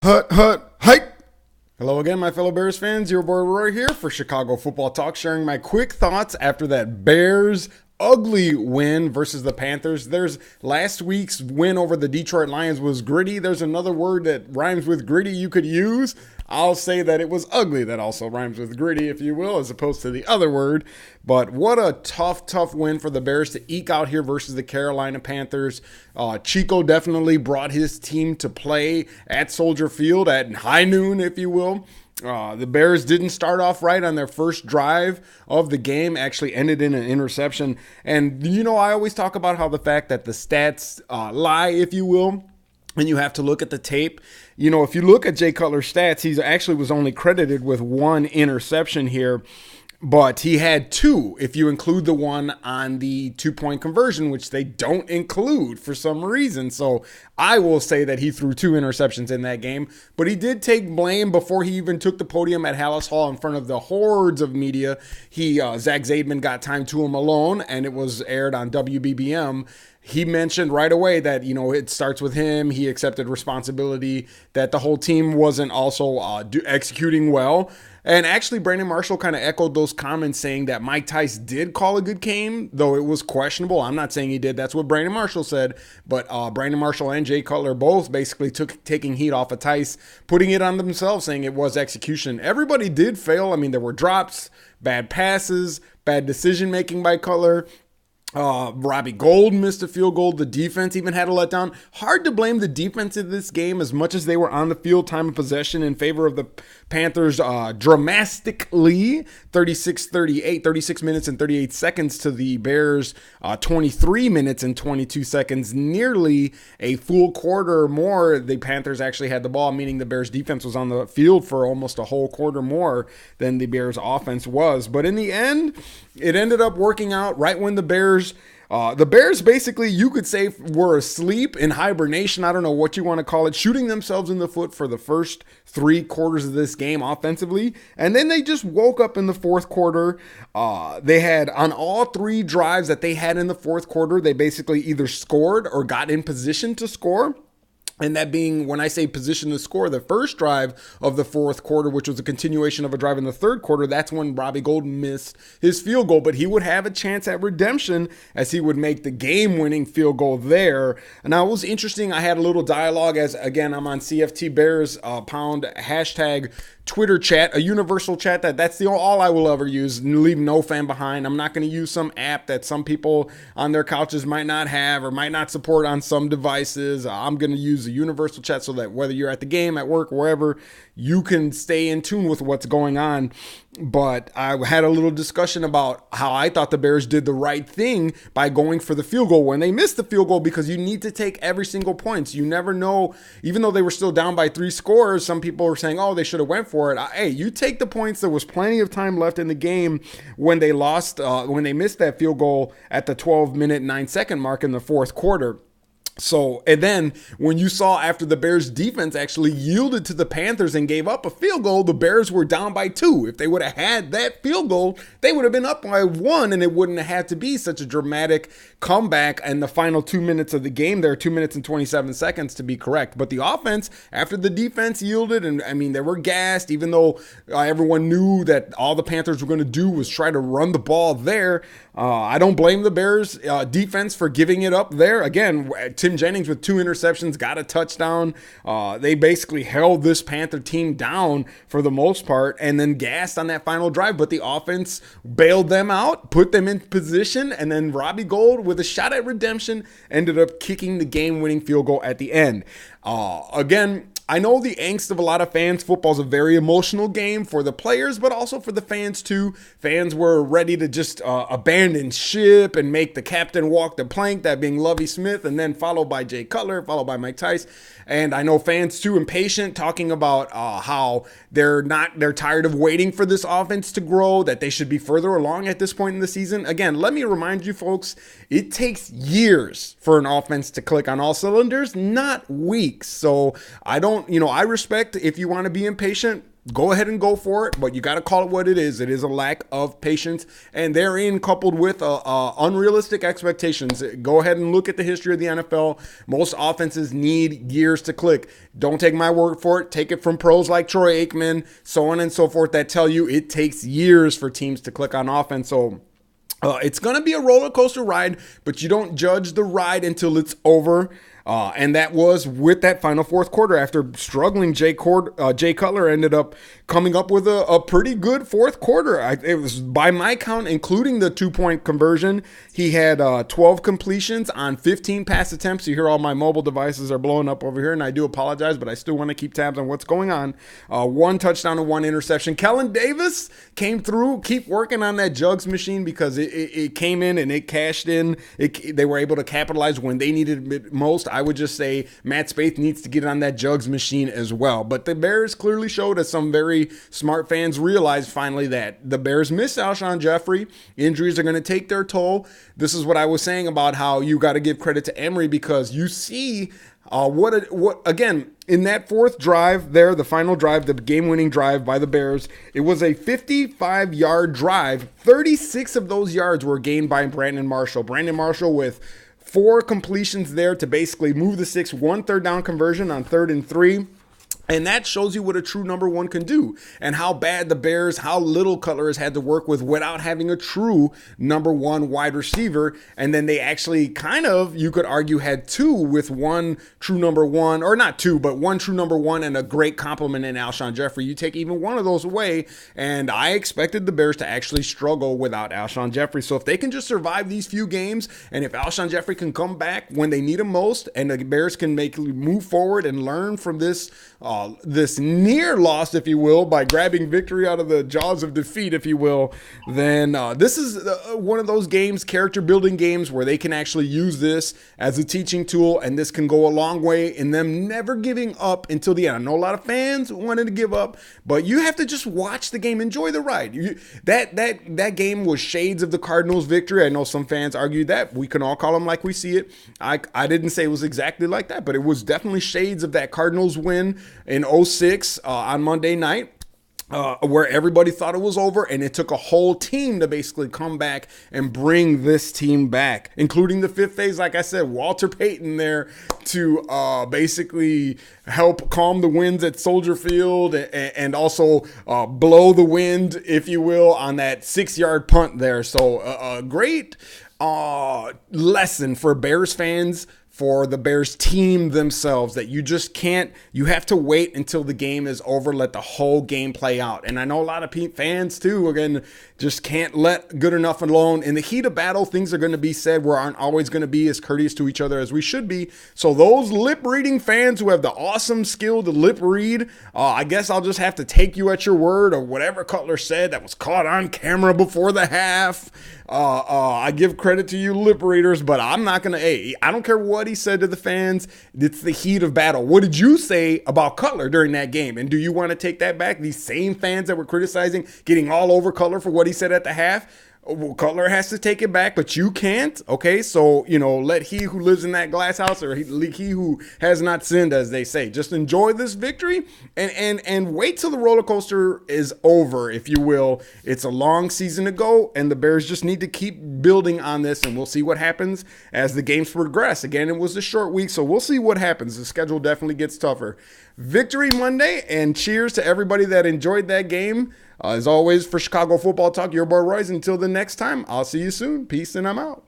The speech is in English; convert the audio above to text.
Hike. Hello again, my fellow Bears fans. Your boy Roy here for Chicago Football Talk, sharing my quick thoughts after that Bears ugly win versus the Panthers. There's last week's win over the Detroit Lions was gritty. There's another word that rhymes with gritty you could use. I'll say that it was ugly. That also rhymes with gritty, if you will, as opposed to the other word. But what a tough win for the Bears to eke out here versus the Carolina Panthers. Chico definitely brought his team to play at Soldier Field at high noon, if you will. The Bears didn't start off right on their first drive of the game, actually ended in an interception. And, I always talk about how the fact that the stats lie, if you will, and you have to look at the tape. If you look at Jay Cutler's stats, he actually was only credited with one interception here. But he had two, if you include the one on the 2-point conversion, which they don't include for some reason. So I will say that he threw two interceptions in that game. But he did take blame before he even took the podium at Hallis Hall in front of the hordes of media. Zach Zaidman got time to him alone, and it was aired on WBBM. He mentioned right away that, it starts with him. He accepted responsibility, that the whole team wasn't also executing well. And actually, Brandon Marshall kind of echoed those comments, saying that Mike Tice did call a good game, though it was questionable. I'm not saying he did. That's what Brandon Marshall said. But Brandon Marshall and Jay Cutler both basically taking heat off of Tice, putting it on themselves, saying it was execution. Everybody did fail. I mean, there were drops, bad passes, bad decision-making by Cutler. Robbie Gould missed a field goal. The defense even had a letdown. Hard to blame the defense in this game as much as they were on the field time of possession in favor of the Panthers dramatically. 36 minutes and 38 seconds to the Bears 23 minutes and 22 seconds. Nearly a full quarter more. The Panthers actually had the ball, meaning the Bears defense was on the field for almost a whole quarter more than the Bears offense was. But in the end, it ended up working out right when the Bears basically, you could say, were asleep in hibernation. I don't know what you want to call it, shooting themselves in the foot for the first 3 quarters of this game offensively. And then they just woke up in the fourth quarter. They had, on all 3 drives that they had in the fourth quarter, they basically either scored or got in position to score. And that being, when I say position to score, the first drive of the fourth quarter, which was a continuation of a drive in the third quarter, that's when Robbie Gould missed his field goal. But he would have a chance at redemption as he would make the game-winning field goal there. And now it was interesting. I had a little dialogue as, again, I'm on CFT Bears pound hashtag Twitter chat, a universal chat that's all I will ever use. Leave no fan behind. I'm not going to use some app that some people on their couches might not have or might not support on some devices. I'm going to use a universal chat so that whether you're at the game, at work, wherever, you can stay in tune with what's going on. But I had a little discussion about how I thought the Bears did the right thing by going for the field goal when they missed the field goal, because you need to take every single point. You never know, even though they were still down by 3 scores, some people were saying, oh, they should have went for it. Hey, you take the points. There was plenty of time left in the game when they when they missed that field goal at the 12-minute, 9-second mark in the fourth quarter. So, and then when you saw after the Bears defense actually yielded to the Panthers and gave up a field goal, the Bears were down by 2. If they would have had that field goal, they would have been up by 1, and it wouldn't have had to be such a dramatic comeback in the final 2 minutes of the game there, 2 minutes and 27 seconds to be correct. But the offense, after the defense yielded, and I mean, they were gassed, even though everyone knew that all the Panthers were going to do was try to run the ball there. I don't blame the Bears defense for giving it up there. Again, Tim Jennings with 2 interceptions, got a touchdown. They basically held this Panther team down for the most part and then gassed on that final drive. But the offense bailed them out, put them in position, and then Robbie Gould, with a shot at redemption, ended up kicking the game-winning field goal at the end. Again, I know the angst of a lot of fans. Football's a very emotional game for the players, but also for the fans too. Fans were ready to just abandon ship and make the captain walk the plank, that being Lovie Smith, and then followed by Jay Cutler, followed by Mike Tice. And I know fans too impatient, talking about how they're tired of waiting for this offense to grow, that they should be further along at this point in the season. Again, let me remind you folks, it takes years for an offense to click on all cylinders, not weeks. So I respect if you want to be impatient. go ahead and go for it, but you got to call it what it is. It is a lack of patience, and therein coupled with unrealistic expectations. Go ahead and look at the history of the NFL. Most offenses need years to click. Don't take my word for it. Take it from pros like Troy Aikman, so on and so forth, that tell you it takes years for teams to click on offense. So it's going to be a roller coaster ride, but you don't judge the ride until it's over. And that was with that final fourth quarter. After struggling, Jay Cutler ended up coming up with a pretty good fourth quarter. It was, by my count, including the 2-point conversion, he had 12 completions on 15 pass attempts. You hear all my mobile devices are blowing up over here, and I do apologize, but I still want to keep tabs on what's going on. 1 touchdown and 1 interception. Kellen Davis came through. Keep working on that jugs machine, because it came in and it cashed in. They were able to capitalize when they needed it most. I would just say Matt Spaeth needs to get on that jugs machine as well. But the Bears clearly showed, as some very smart fans realized finally, that the Bears miss Alshon Jeffrey. Injuries are going to take their toll. This is what I was saying about how you got to give credit to Emery, because you see what again, in that fourth drive there, the final drive, the game-winning drive by the Bears, it was a 55-yard drive. 36 of those yards were gained by Brandon Marshall. Brandon Marshall with 4 completions there to basically move the 6, 1 third down conversion on 3rd and 3. And that shows you what a true number one can do, and how bad the Bears, how little Cutler has had to work with without having a true number one wide receiver. And then they actually kind of, you could argue, had 2 with 1 true number one, or not 2, but 1 true number one and a great compliment in Alshon Jeffrey. You take even one of those away, and I expected the Bears to actually struggle without Alshon Jeffrey. So if they can just survive these few games, and if Alshon Jeffrey can come back when they need him most, and the Bears can move forward and learn from this near loss, if you will, by grabbing victory out of the jaws of defeat, if you will, then this is one of those games, character building games, where they can actually use this as a teaching tool, and this can go a long way in them never giving up until the end. I know a lot of fans wanted to give up, but you have to just watch the game, enjoy the ride. That game was shades of the Cardinals' victory. I know some fans argued that. We can all call them like we see it. I didn't say it was exactly like that, but it was definitely shades of that Cardinals win in 06 on Monday night. Where everybody thought it was over, and it took a whole team to basically come back and bring this team back, including the fifth phase, like I said, Walter Payton there to basically help calm the winds at Soldier Field, and also blow the wind, if you will, on that 6-yard punt there. So a great lesson for Bears fans, for the Bears team themselves, that you just can't, you have to wait until the game is over, let the whole game play out. And I know a lot of fans too, again, just can't let good enough alone. In the heat of battle, things are going to be said. We aren't always going to be as courteous to each other as we should be. So those lip-reading fans who have the awesome skill to lip-read, I guess I'll just have to take you at your word, or whatever Cutler said that was caught on camera before the half. I give credit to you lip readers, but I'm not going to, I don't care what he said to the fans. It's the heat of battle. What did you say about Cutler during that game? And do you want to take that back? These same fans that were criticizing, getting all over Cutler for what he said at the half? Well, Cutler has to take it back, but you can't. Okay, so, let he who lives in that glass house, or he who has not sinned, as they say, just enjoy this victory and wait till the roller coaster is over, if you will. It's a long season to go, and the Bears just need to keep building on this, and we'll see what happens as the games progress. Again, it was a short week, so we'll see what happens. The schedule definitely gets tougher. Victory Monday, and cheers to everybody that enjoyed that game. As always, for Chicago Football Talk, your boy Royce. Until the next time, I'll see you soon. Peace, and I'm out.